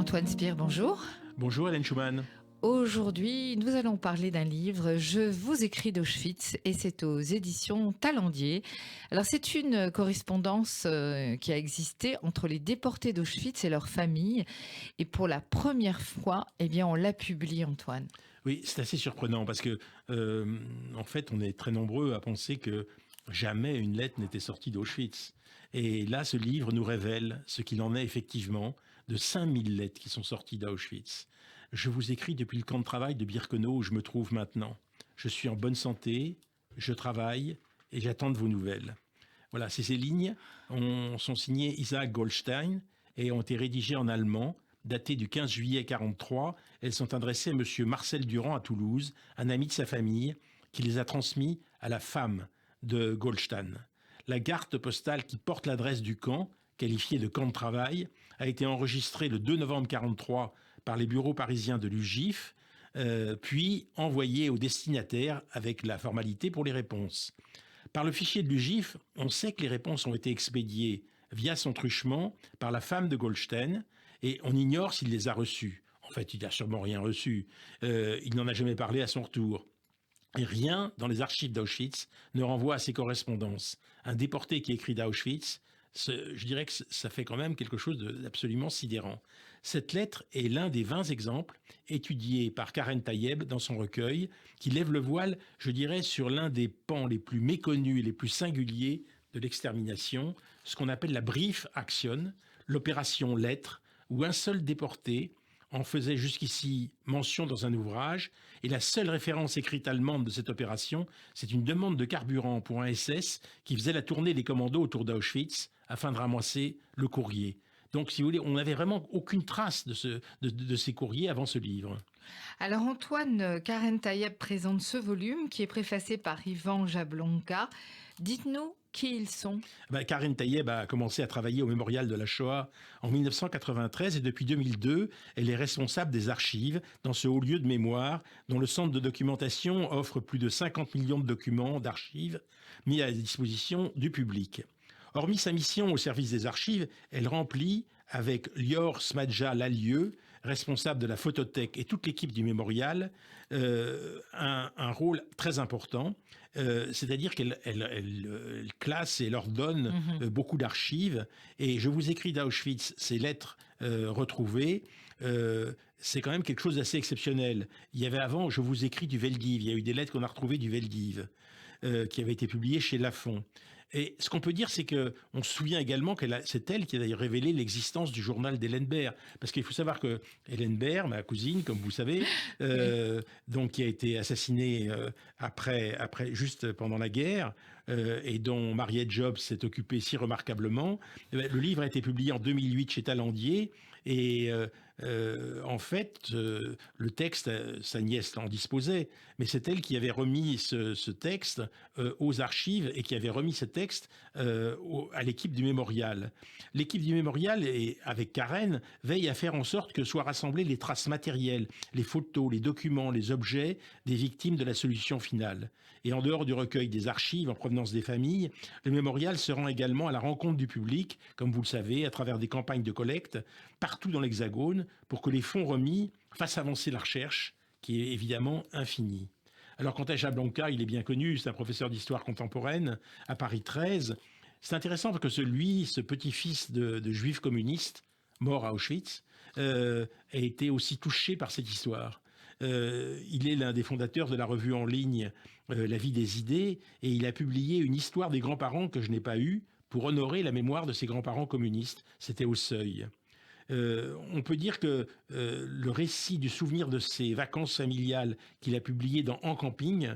Antoine Spire, bonjour. Bonjour Hélène Schumann. Aujourd'hui, nous allons parler d'un livre, Je vous écris d'Auschwitz, et c'est aux éditions Talendier. Alors, c'est une correspondance qui a existé entre les déportés d'Auschwitz et leurs familles. Et pour la première fois, on l'a publié, Antoine. Oui, c'est assez surprenant parce que, en fait, on est très nombreux à penser que jamais une lettre n'était sortie d'Auschwitz. Et là, ce livre nous révèle ce qu'il en est effectivement de 5000 lettres qui sont sorties d'Auschwitz. Je vous écris depuis le camp de travail de Birkenau où je me trouve maintenant. Je suis en bonne santé, je travaille et j'attends de vos nouvelles. Voilà, ces lignes sont signées Isaac Goldstein et ont été rédigées en allemand, datées du 15 juillet 1943. Elles sont adressées à monsieur Marcel Durand à Toulouse, un ami de sa famille, qui les a transmises à la femme de Goldstein. La carte postale qui porte l'adresse du camp, qualifiée de camp de travail, a été enregistrée le 2 novembre 1943 par les bureaux parisiens de l'UGIF, puis envoyée au destinataire avec la formalité pour les réponses. Par le fichier de l'UGIF, on sait que les réponses ont été expédiées via son truchement par la femme de Goldstein et on ignore s'il les a reçues. En fait, il n'a sûrement rien reçu. Il n'en a jamais parlé à son retour. Et rien dans les archives d'Auschwitz ne renvoie à ces correspondances. Un déporté qui écrit d'Auschwitz, je dirais que ça fait quand même quelque chose d'absolument sidérant. Cette lettre est l'un des 20 exemples étudiés par Karen Tayeb dans son recueil, qui lève le voile, je dirais, sur l'un des pans les plus méconnus et les plus singuliers de l'extermination, ce qu'on appelle la Brief Action, l'opération lettre, où un seul déporté en faisait jusqu'ici mention dans un ouvrage, et la seule référence écrite allemande de cette opération, c'est une demande de carburant pour un SS qui faisait la tournée des commandos autour d'Auschwitz afin de ramasser le courrier. Donc, si vous voulez, on n'avait vraiment aucune trace de ces courriers avant ce livre. Alors Antoine, Karen Tayeb présente ce volume qui est préfacé par Ivan Jablonka. Dites-nous qui ils sont. Karen Tayeb a commencé à travailler au Mémorial de la Shoah en 1993 et depuis 2002, elle est responsable des archives dans ce haut lieu de mémoire dont le centre de documentation offre plus de 50 millions de documents d'archives mis à la disposition du public. Hormis sa mission au service des archives, elle remplit, avec Lior Smadja Lalieu, responsable de la photothèque et toute l'équipe du mémorial, un rôle très important. C'est-à-dire qu'elle classe et leur donne beaucoup d'archives. Et je vous écris d'Auschwitz, ces lettres retrouvées, c'est quand même quelque chose d'assez exceptionnel. Il y avait avant, je vous écris du Veldiv, il y a eu des lettres qu'on a retrouvées du Veldiv, qui avaient été publiées chez Lafon. Et ce qu'on peut dire, c'est que on se souvient également que c'est elle qui a d'ailleurs révélé l'existence du journal d'Hélène Baird. Parce qu'il faut savoir que Hélène Baird, ma cousine, comme vous savez, donc qui a été assassinée juste pendant la guerre, et dont Mariette Jobs s'est occupée si remarquablement. Le livre a été publié en 2008 chez Talendier, et en fait, le texte, sa nièce en disposait, mais c'est elle qui avait remis ce texte aux archives et qui avait remis ce texte à l'équipe du mémorial. L'équipe du mémorial, avec Karen, veille à faire en sorte que soient rassemblées les traces matérielles, les photos, les documents, les objets des victimes de la solution finale. Et en dehors du recueil des archives en provenance des familles, le mémorial se rend également à la rencontre du public, comme vous le savez, à travers des campagnes de collecte partout dans l'Hexagone, pour que les fonds remis fassent avancer la recherche, qui est évidemment infinie. Alors, quant à Jablonka, il est bien connu, c'est un professeur d'histoire contemporaine à Paris 13. C'est intéressant parce que ce petit-fils de juif communiste, mort à Auschwitz, a été aussi touché par cette histoire. Il est l'un des fondateurs de la revue en ligne La vie des idées, et il a publié une histoire des grands-parents que je n'ai pas eue pour honorer la mémoire de ses grands-parents communistes. C'était au Seuil. On peut dire que le récit du souvenir de ses vacances familiales qu'il a publié dans En Camping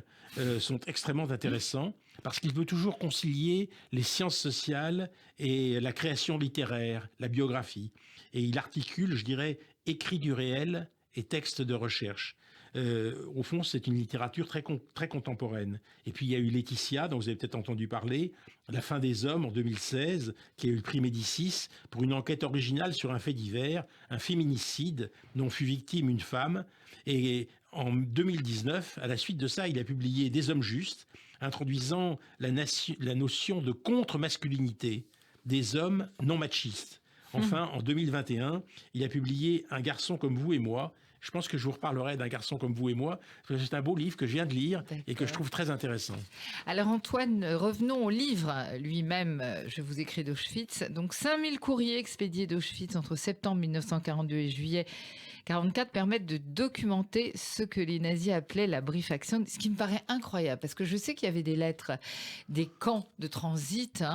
sont extrêmement intéressants parce qu'il veut toujours concilier les sciences sociales et la création littéraire, la biographie. Et il articule, je dirais, écrit du réel et texte de recherche. Au fond, c'est une littérature très contemporaine. Et puis, il y a eu Laetitia, dont vous avez peut-être entendu parler, La fin des hommes, en 2016, qui a eu le prix Médicis pour une enquête originale sur un fait divers, un féminicide dont fut victime une femme. Et en 2019, à la suite de ça, il a publié Des hommes justes, introduisant la notion de contre-masculinité, des hommes non machistes. Enfin, en 2021, il a publié Un garçon comme vous et moi. Je pense que je vous reparlerai d'Un garçon comme vous et moi, parce que c'est un beau livre que je viens de lire et que je trouve très intéressant. Alors Antoine, revenons au livre lui-même, Je vous écris d'Auschwitz. Donc 5000 courriers expédiés d'Auschwitz entre septembre 1942 et juillet 44 permettent de documenter ce que les nazis appelaient la Briefaktion, ce qui me paraît incroyable, parce que je sais qu'il y avait des lettres des camps de transit,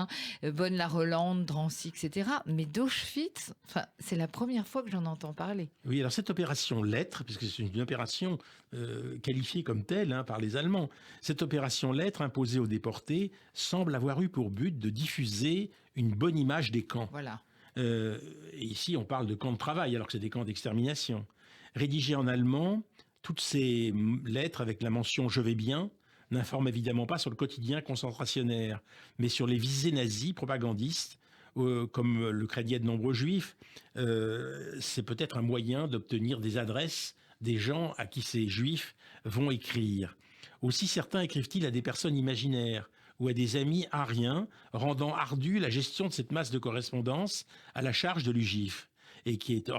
Bonne-la-Rolande, Drancy, etc. Mais d'Auschwitz, enfin, c'est la première fois que j'en entends parler. Oui, alors cette opération Lettres, puisque c'est une opération qualifiée comme telle par les Allemands, cette opération Lettres imposée aux déportés semble avoir eu pour but de diffuser une bonne image des camps. Voilà. Et ici, on parle de camps de travail, alors que c'est des camps d'extermination. Rédigées en allemand, toutes ces lettres avec la mention « Je vais bien » n'informent évidemment pas sur le quotidien concentrationnaire, mais sur les visées nazies propagandistes, comme le craignait de nombreux juifs. C'est peut-être un moyen d'obtenir des adresses des gens à qui ces juifs vont écrire. Aussi, certains écrivent-ils à des personnes imaginaires ou à des amis ariens, rendant ardue la gestion de cette masse de correspondance à la charge de l'UGIF, et qui est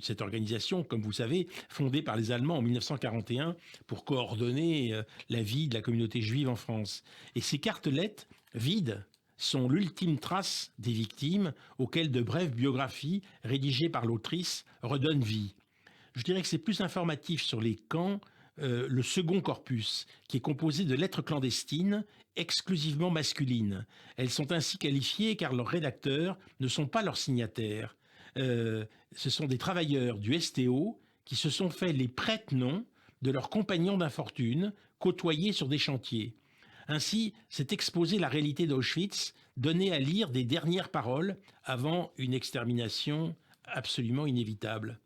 cette organisation, comme vous savez, fondée par les Allemands en 1941 pour coordonner la vie de la communauté juive en France. Et ces cartelettes vides sont l'ultime trace des victimes auxquelles de brèves biographies rédigées par l'autrice redonnent vie. Je dirais que c'est plus informatif sur les camps le second corpus, qui est composé de lettres clandestines exclusivement masculines. Elles sont ainsi qualifiées car leurs rédacteurs ne sont pas leurs signataires. Ce sont des travailleurs du STO qui se sont fait les prête-noms de leurs compagnons d'infortune côtoyés sur des chantiers. Ainsi, c'est exposer la réalité d'Auschwitz, donner à lire des dernières paroles avant une extermination absolument inévitable.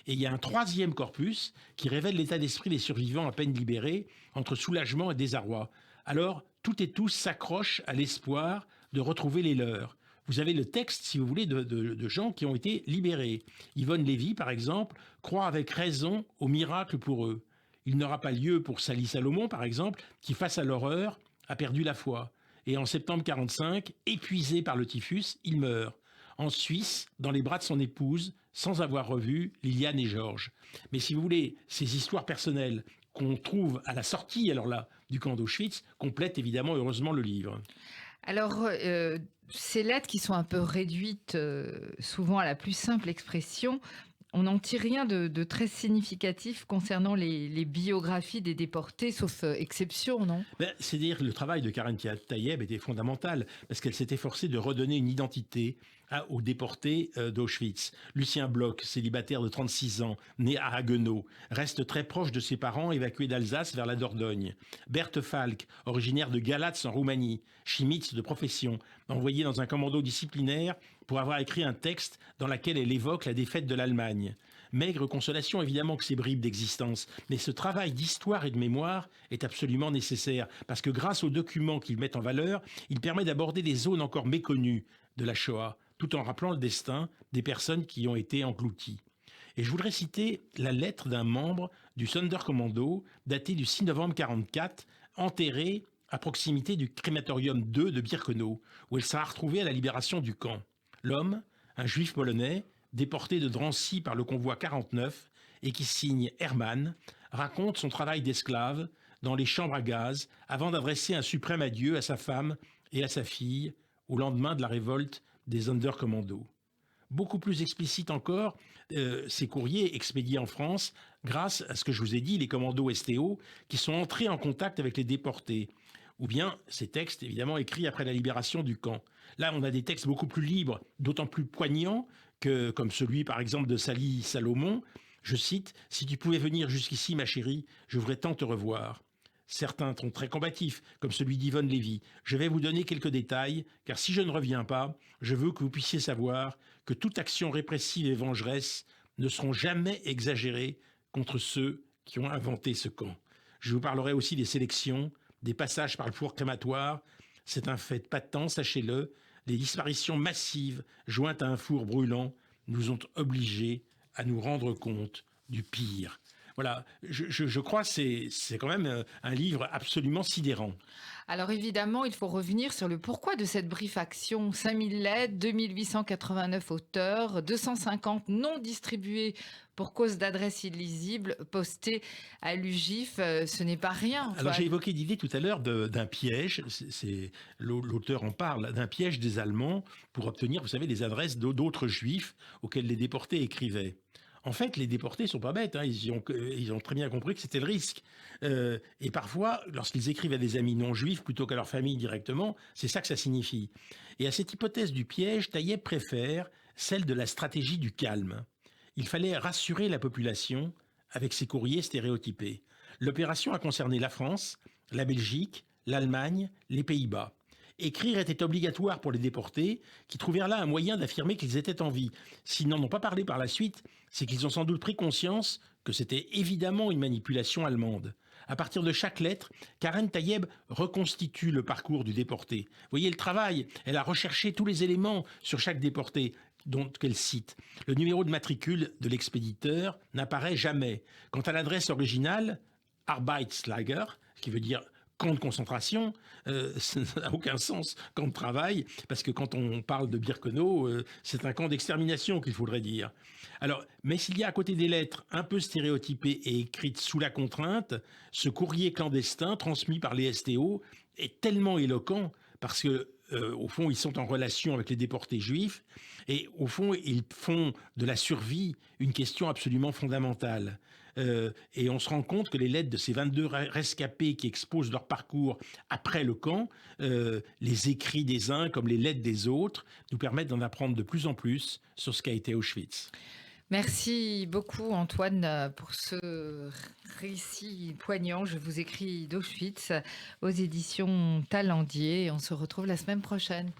Et il y a un troisième corpus qui révèle l'état d'esprit des survivants à peine libérés, entre soulagement et désarroi. Alors, toutes et tous s'accrochent à l'espoir de retrouver les leurs. Vous avez le texte, si vous voulez, de gens qui ont été libérés. Yvonne Lévy, par exemple, croit avec raison au miracle pour eux. Il n'aura pas lieu pour Sally Salomon, par exemple, qui, face à l'horreur, a perdu la foi. Et en septembre 1945, épuisé par le typhus, il meurt. En Suisse, dans les bras de son épouse, sans avoir revu Liliane et Georges. Mais si vous voulez, ces histoires personnelles qu'on trouve à la sortie, alors là, du camp d'Auschwitz, complètent évidemment, heureusement, le livre. Alors, ces lettres qui sont un peu réduites souvent à la plus simple expression, on n'en tire rien de très significatif concernant les biographies des déportés, sauf exception, non? C'est-à-dire que le travail de Karen Tayeb était fondamental, parce qu'elle s'est efforcée de redonner une identité aux déportés d'Auschwitz. Lucien Bloch, célibataire de 36 ans, né à Haguenau, reste très proche de ses parents évacués d'Alsace vers la Dordogne. Berthe Falk, originaire de Galatz en Roumanie, chimiste de profession, envoyée dans un commando disciplinaire pour avoir écrit un texte dans lequel elle évoque la défaite de l'Allemagne. Maigre consolation évidemment que ces bribes d'existence, mais ce travail d'histoire et de mémoire est absolument nécessaire, parce que grâce aux documents qu'il met en valeur, il permet d'aborder des zones encore méconnues de la Shoah, tout en rappelant le destin des personnes qui y ont été englouties. Et je voudrais citer la lettre d'un membre du Sonderkommando, datée du 6 novembre 1944, enterré à proximité du crématorium 2 de Birkenau, où elle sera retrouvée à la libération du camp. L'homme, un juif polonais, déporté de Drancy par le convoi 49 et qui signe Hermann, raconte son travail d'esclave dans les chambres à gaz avant d'adresser un suprême adieu à sa femme et à sa fille au lendemain de la révolte des Sonderkommando. Beaucoup plus explicite encore, ces courriers expédiés en France grâce à ce que je vous ai dit, les commandos STO qui sont entrés en contact avec les déportés, ou bien ces textes évidemment écrits après la libération du camp. Là, on a des textes beaucoup plus libres, d'autant plus poignants que, comme celui par exemple de Sally Salomon, je cite « Si tu pouvais venir jusqu'ici, ma chérie, je voudrais tant te revoir ». Certains sont très combatifs, comme celui d'Yvonne Lévy. Je vais vous donner quelques détails, car si je ne reviens pas, je veux que vous puissiez savoir que toute action répressive et vengeresse ne seront jamais exagérées contre ceux qui ont inventé ce camp. Je vous parlerai aussi des sélections, des passages par le four crématoire. C'est un fait patent, sachez-le. Les disparitions massives jointes à un four brûlant nous ont obligés à nous rendre compte du pire. Voilà, je crois que c'est quand même un livre absolument sidérant. Alors évidemment, il faut revenir sur le pourquoi de cette brief-action. 5000 lettres, 2889 auteurs, 250 non distribués pour cause d'adresse illisible postées à l'UGIF. Ce n'est pas rien, Alors j'ai Antoine. évoqué l'idée tout à l'heure d'un piège, l'auteur en parle, d'un piège des Allemands pour obtenir, vous savez, les adresses d'autres juifs auxquels les déportés écrivaient. En fait, les déportés sont pas bêtes, hein, ils ont très bien compris que c'était le risque. Et parfois, lorsqu'ils écrivent à des amis non juifs plutôt qu'à leur famille directement, c'est ça que ça signifie. Et à cette hypothèse du piège, Taïeb préfère celle de la stratégie du calme. Il fallait rassurer la population avec ses courriers stéréotypés. L'opération a concerné la France, la Belgique, l'Allemagne, les Pays-Bas. Écrire était obligatoire pour les déportés, qui trouvèrent là un moyen d'affirmer qu'ils étaient en vie. S'ils n'en ont pas parlé par la suite, c'est qu'ils ont sans doute pris conscience que c'était évidemment une manipulation allemande. À partir de chaque lettre, Karen Taïeb reconstitue le parcours du déporté. Vous voyez le travail, elle a recherché tous les éléments sur chaque déporté dont qu'elle cite. Le numéro de matricule de l'expéditeur n'apparaît jamais. Quant à l'adresse originale, Arbeitslager, ce qui veut dire camp de concentration, ça n'a aucun sens, camp de travail, parce que quand on parle de Birkenau, c'est un camp d'extermination qu'il faudrait dire. Alors, mais s'il y a à côté des lettres un peu stéréotypées et écrites sous la contrainte, ce courrier clandestin transmis par les STO est tellement éloquent parce que au fond, ils sont en relation avec les déportés juifs et au fond, ils font de la survie une question absolument fondamentale. Et on se rend compte que les lettres de ces 22 rescapés qui exposent leur parcours après le camp, les écrits des uns comme les lettres des autres, nous permettent d'en apprendre de plus en plus sur ce qu'a été Auschwitz. Merci beaucoup, Antoine, pour ce récit poignant. Je vous écris d'Auschwitz aux éditions Talendier. On se retrouve la semaine prochaine.